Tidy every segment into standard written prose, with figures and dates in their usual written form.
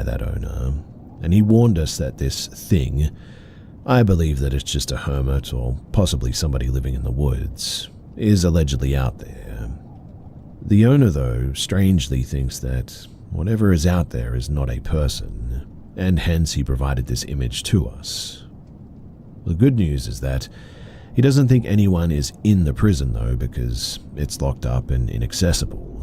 that owner, and he warned us that this thing, I believe that it's just a hermit or possibly somebody living in the woods, is allegedly out there. The owner, though, strangely thinks that whatever is out there is not a person, and hence he provided this image to us. The good news is that he doesn't think anyone is in the prison, though, because it's locked up and inaccessible.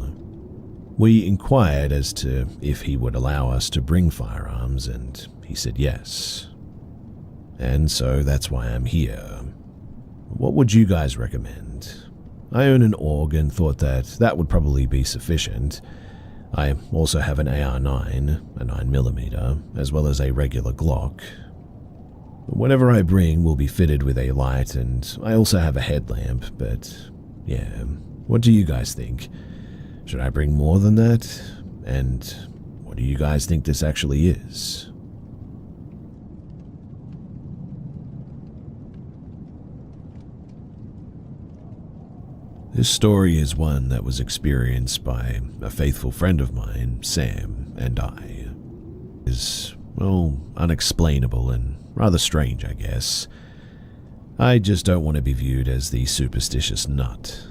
We inquired as to if he would allow us to bring firearms, and he said yes. And so that's why I'm here. What would you guys recommend? I own an AUG and thought that would probably be sufficient. I also have an AR-9, a 9mm, as well as a regular Glock. Whatever I bring will be fitted with a light, and I also have a headlamp, but yeah, what do you guys think? Should I bring more than that? And what do you guys think this actually is? This story is one that was experienced by a faithful friend of mine, Sam, and I. It is, well, unexplainable and rather strange, I guess. I just don't want to be viewed as the superstitious nut.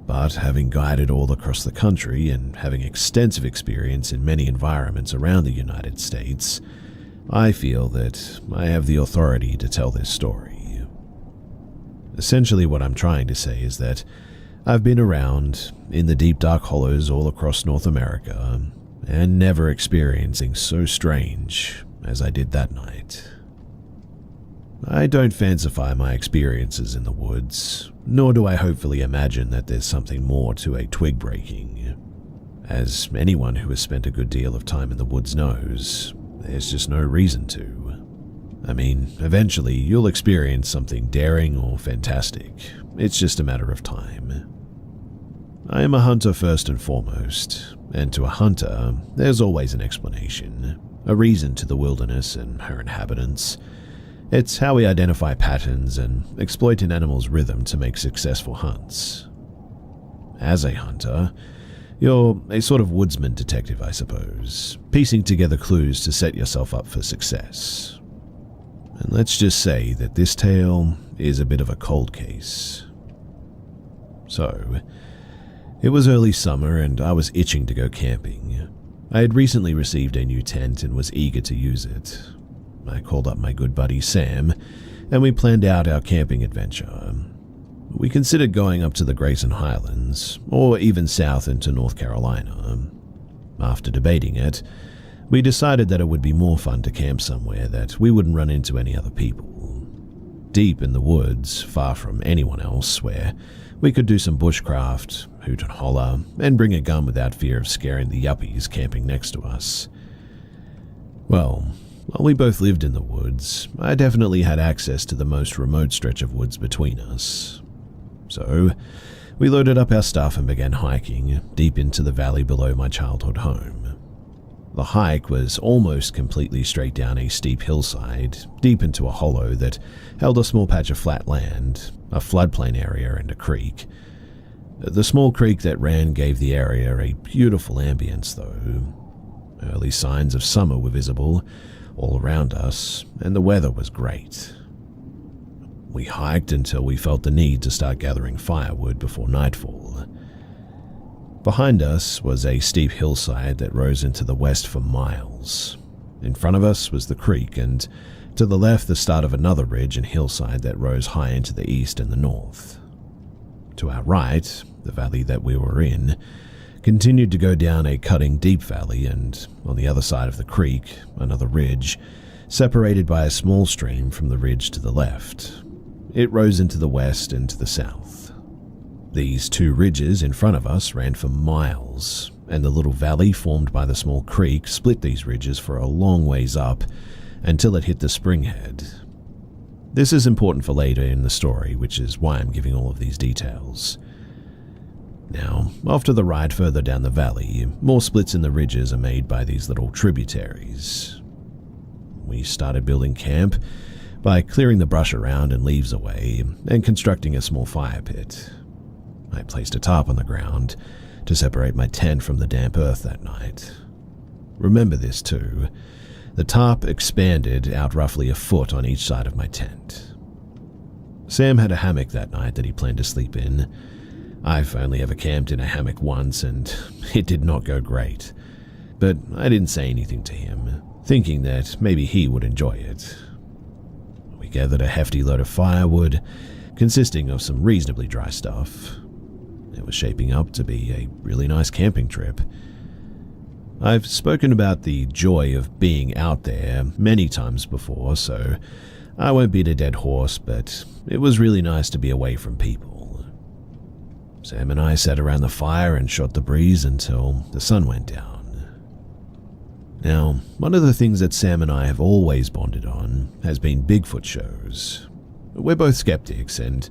But having guided all across the country and having extensive experience in many environments around the United States, I feel that I have the authority to tell this story. Essentially, what I'm trying to say is that I've been around in the deep dark hollows all across North America and never experiencing so strange as I did that night. I don't fancify my experiences in the woods, nor do I hopefully imagine that there's something more to a twig breaking. As anyone who has spent a good deal of time in the woods knows, there's just no reason to. I mean, eventually you'll experience something daring or fantastic. It's just a matter of time. I am a hunter first and foremost, and to a hunter, there's always an explanation, a reason to the wilderness and her inhabitants. It's how we identify patterns and exploit an animal's rhythm to make successful hunts. As a hunter, you're a sort of woodsman detective, I suppose, piecing together clues to set yourself up for success. And let's just say that this tale is a bit of a cold case. So, it was early summer and I was itching to go camping. I had recently received a new tent and was eager to use it. I called up my good buddy Sam, and we planned out our camping adventure. We considered going up to the Grayson Highlands, or even south into North Carolina. After debating it, we decided that it would be more fun to camp somewhere that we wouldn't run into any other people. Deep in the woods, far from anyone else, where we could do some bushcraft, hoot and holler, and bring a gun without fear of scaring the yuppies camping next to us. Well, while we both lived in the woods, I definitely had access to the most remote stretch of woods between us. So, we loaded up our stuff and began hiking deep into the valley below my childhood home. The hike was almost completely straight down a steep hillside, deep into a hollow that held a small patch of flat land, a floodplain area, and a creek. The small creek that ran gave the area a beautiful ambience, though. Early signs of summer were visible all around us, and the weather was great. We hiked until we felt the need to start gathering firewood before nightfall. Behind us was a steep hillside that rose into the west for miles. In front of us was the creek, and to the left the start of another ridge and hillside that rose high into the east and the north. To our right, the valley that we were in continued to go down a cutting deep valley, and on the other side of the creek, another ridge, separated by a small stream from the ridge to the left. It rose into the west and to the south. These two ridges in front of us ran for miles, and the little valley formed by the small creek split these ridges for a long ways up until it hit the springhead. This is important for later in the story, which is why I'm giving all of these details. Now, after the ride further down the valley, more splits in the ridges are made by these little tributaries. We started building camp by clearing the brush around and leaves away and constructing a small fire pit. I placed a tarp on the ground to separate my tent from the damp earth that night. Remember this too. The tarp expanded out roughly a foot on each side of my tent. Sam had a hammock that night that he planned to sleep in. I've only ever camped in a hammock once and it did not go great. But I didn't say anything to him, thinking that maybe he would enjoy it. We gathered a hefty load of firewood, consisting of some reasonably dry stuff. It was shaping up to be a really nice camping trip. I've spoken about the joy of being out there many times before, so I won't beat a dead horse, but it was really nice to be away from people. Sam and I sat around the fire and shot the breeze until the sun went down. Now, one of the things that Sam and I have always bonded on has been Bigfoot shows. We're both skeptics, and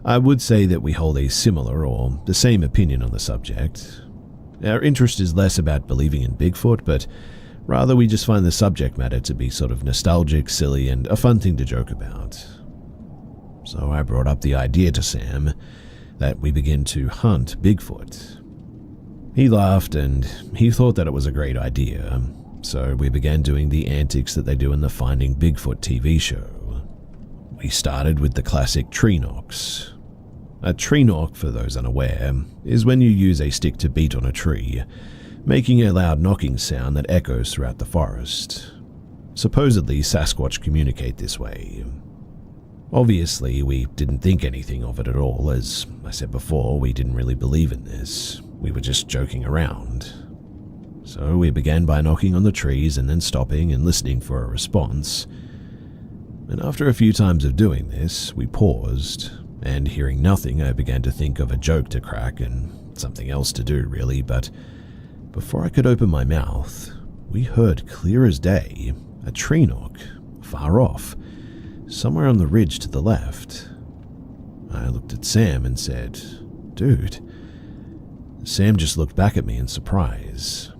I would say that we hold a similar or the same opinion on the subject. Our interest is less about believing in Bigfoot, but rather we just find the subject matter to be sort of nostalgic, silly, and a fun thing to joke about. So I brought up the idea to Sam that we begin to hunt Bigfoot. He laughed and he thought that it was a great idea, so we began doing the antics that they do in the Finding Bigfoot TV show. We started with the classic tree knocks. A tree knock, for those unaware, is when you use a stick to beat on a tree, making a loud knocking sound that echoes throughout the forest. Supposedly, Sasquatch communicate this way. Obviously, we didn't think anything of it at all. As I said before, we didn't really believe in this. We were just joking around. So we began by knocking on the trees and then stopping and listening for a response. And after a few times of doing this, we paused, and hearing nothing, I began to think of a joke to crack and something else to do, really, but before I could open my mouth, we heard clear as day a tree knock, far off, somewhere on the ridge to the left. I looked at Sam and said, "Dude." Sam just looked back at me in surprise.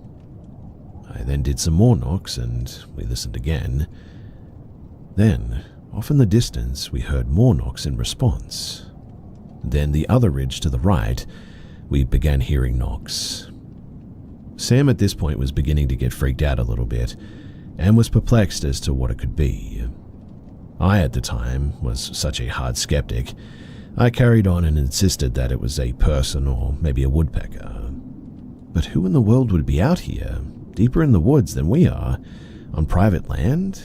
I then did some more knocks and we listened again. Then, off in the distance, we heard more knocks in response. Then the other ridge to the right, we began hearing knocks. Sam at this point was beginning to get freaked out a little bit and was perplexed as to what it could be. I, at the time, was such a hard skeptic, I carried on and insisted that it was a person or maybe a woodpecker. But who in the world would be out here, deeper in the woods than we are, on private land?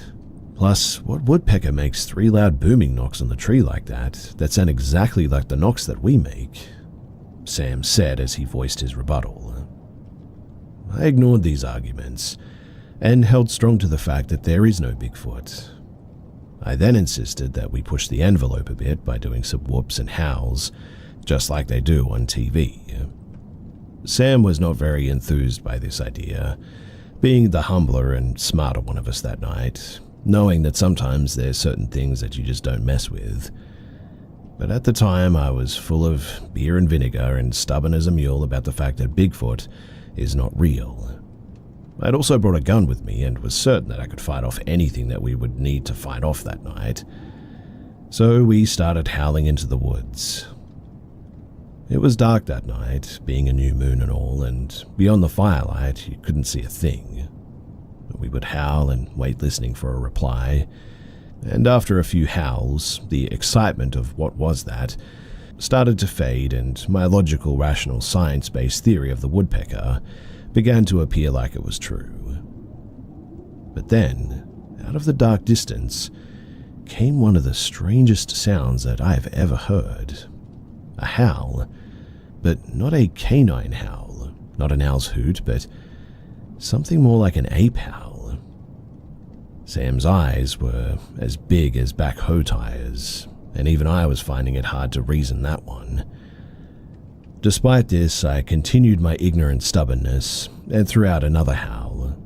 Plus, what woodpecker makes 3 loud booming knocks on the tree like that sound exactly like the knocks that we make? Sam said as he voiced his rebuttal. I ignored these arguments and held strong to the fact that there is no Bigfoot. I then insisted that we push the envelope a bit by doing some whoops and howls, just like they do on TV. Sam was not very enthused by this idea, being the humbler and smarter one of us that night, knowing that sometimes there's certain things that you just don't mess with. But at the time, I was full of beer and vinegar and stubborn as a mule about the fact that Bigfoot is not real. I'd also brought a gun with me and was certain that I could fight off anything that we would need to fight off that night. So we started howling into the woods. It was dark that night, being a new moon and all, and beyond the firelight, you couldn't see a thing. We would howl and wait listening for a reply, and after a few howls, the excitement of what was that started to fade and my logical, rational, science-based theory of the woodpecker began to appear like it was true. But then, out of the dark distance, came one of the strangest sounds that I have ever heard. A howl, but not a canine howl, not an owl's hoot, but something more like an ape howl. Sam's eyes were as big as backhoe tires, and even I was finding it hard to reason that one. Despite this, I continued my ignorant stubbornness and threw out another howl.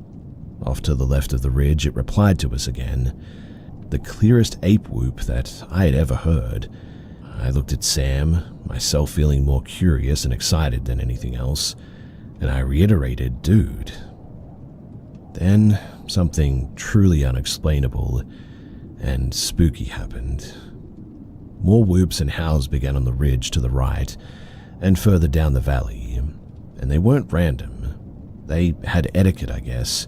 Off to the left of the ridge, it replied to us again, the clearest ape whoop that I had ever heard. I looked at Sam, myself feeling more curious and excited than anything else, and I reiterated, "Dude." Then something truly unexplainable and spooky happened. More whoops and howls began on the ridge to the right and further down the valley, and they weren't random. They had etiquette, I guess,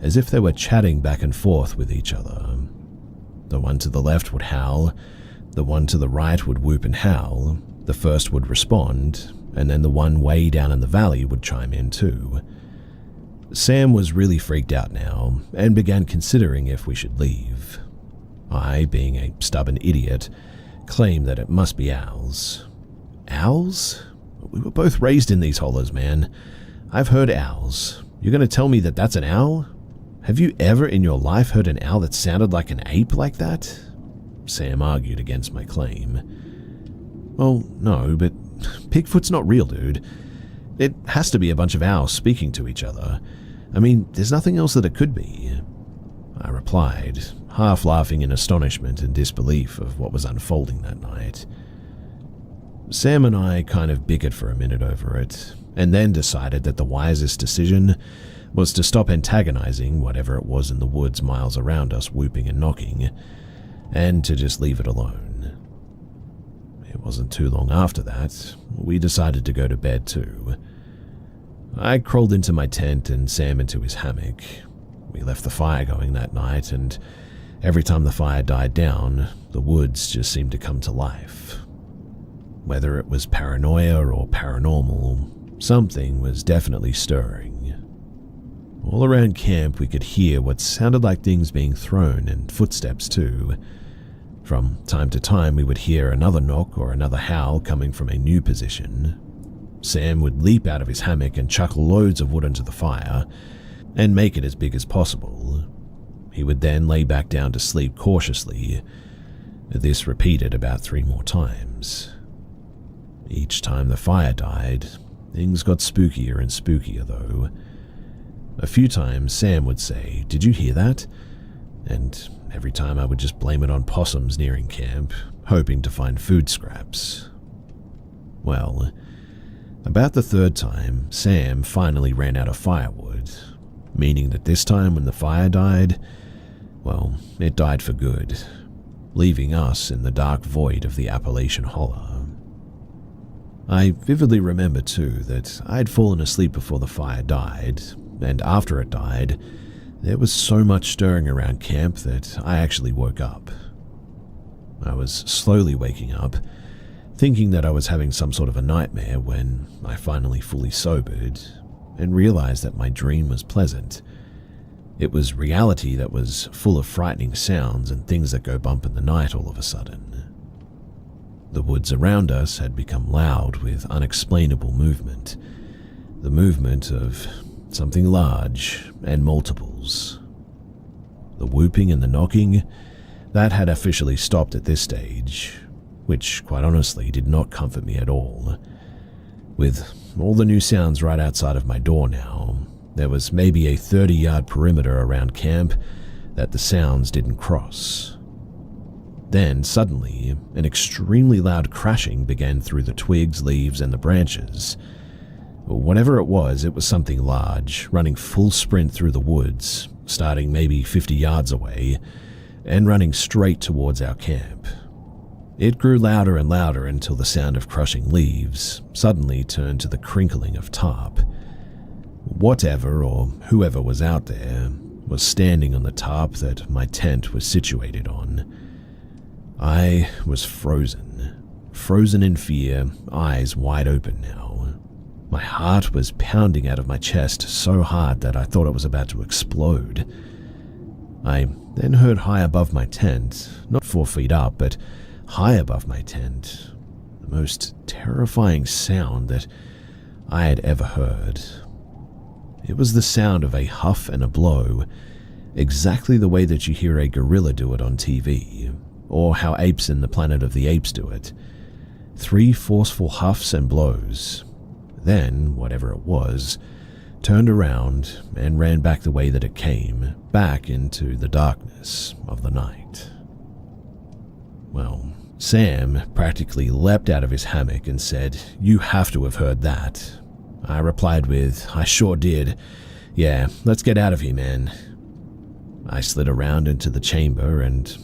as if they were chatting back and forth with each other. The one to the left would howl, the one to the right would whoop and howl, the first would respond, and then the one way down in the valley would chime in too. Sam was really freaked out now and began considering if we should leave. I, being a stubborn idiot, claimed that it must be owls. Owls? We were both raised in these hollows, man. I've heard owls. You're going to tell me that that's an owl? Have you ever in your life heard an owl that sounded like an ape like that? Sam argued against my claim. Well, no, but Bigfoot's not real, dude. It has to be a bunch of owls speaking to each other. I mean, there's nothing else that it could be. I replied, half laughing in astonishment and disbelief of what was unfolding that night. Sam and I kind of bickered for a minute over it, and then decided that the wisest decision was to stop antagonizing whatever it was in the woods miles around us whooping and knocking, and to just leave it alone. It wasn't too long after that, we decided to go to bed too. I crawled into my tent and Sam into his hammock. We left the fire going that night, and every time the fire died down, the woods just seemed to come to life. Whether it was paranoia or paranormal, something was definitely stirring. All around camp we could hear what sounded like things being thrown and footsteps too. From time to time we would hear another knock or another howl coming from a new position. Sam would leap out of his hammock and chuck loads of wood into the fire and make it as big as possible. He would then lay back down to sleep cautiously. This repeated about 3 more times. Each time the fire died, things got spookier and spookier though. A few times Sam would say, "Did you hear that?" And every time I would just blame it on possums nearing camp, hoping to find food scraps. Well, about the 3rd time, Sam finally ran out of firewood, meaning that this time when the fire died, well, it died for good, leaving us in the dark void of the Appalachian Hollow. I vividly remember too that I had fallen asleep before the fire died, and after it died, there was so much stirring around camp that I actually woke up. I was slowly waking up, thinking that I was having some sort of a nightmare when I finally fully sobered and realized that my dream was pleasant. It was reality that was full of frightening sounds and things that go bump in the night all of a sudden. The woods around us had become loud with unexplainable movement, the movement of something large and multiples. The whooping and the knocking, that had officially stopped at this stage, which quite honestly did not comfort me at all. With all the new sounds right outside of my door now, there was maybe a 30-yard perimeter around camp that the sounds didn't cross. Then, suddenly, an extremely loud crashing began through the twigs, leaves, and the branches. Whatever it was something large, running full sprint through the woods, starting maybe 50 yards away, and running straight towards our camp. It grew louder and louder until the sound of crushing leaves suddenly turned to the crinkling of tarp. Whatever or whoever was out there was standing on the tarp that my tent was situated on. I was frozen in fear, eyes wide open now. My heart was pounding out of my chest so hard that I thought it was about to explode. I then heard high above my tent, not 4 feet up, but high above my tent, the most terrifying sound that I had ever heard. It was the sound of a huff and a blow, exactly the way that you hear a gorilla do it on TV, or how apes in the Planet of the Apes do it. 3 forceful huffs and blows. Then, whatever it was, turned around and ran back the way that it came, back into the darkness of the night. Well, Sam practically leapt out of his hammock and said, "You have to have heard that." I replied with, "I sure did. Yeah, let's get out of here, man." I slid around into the chamber and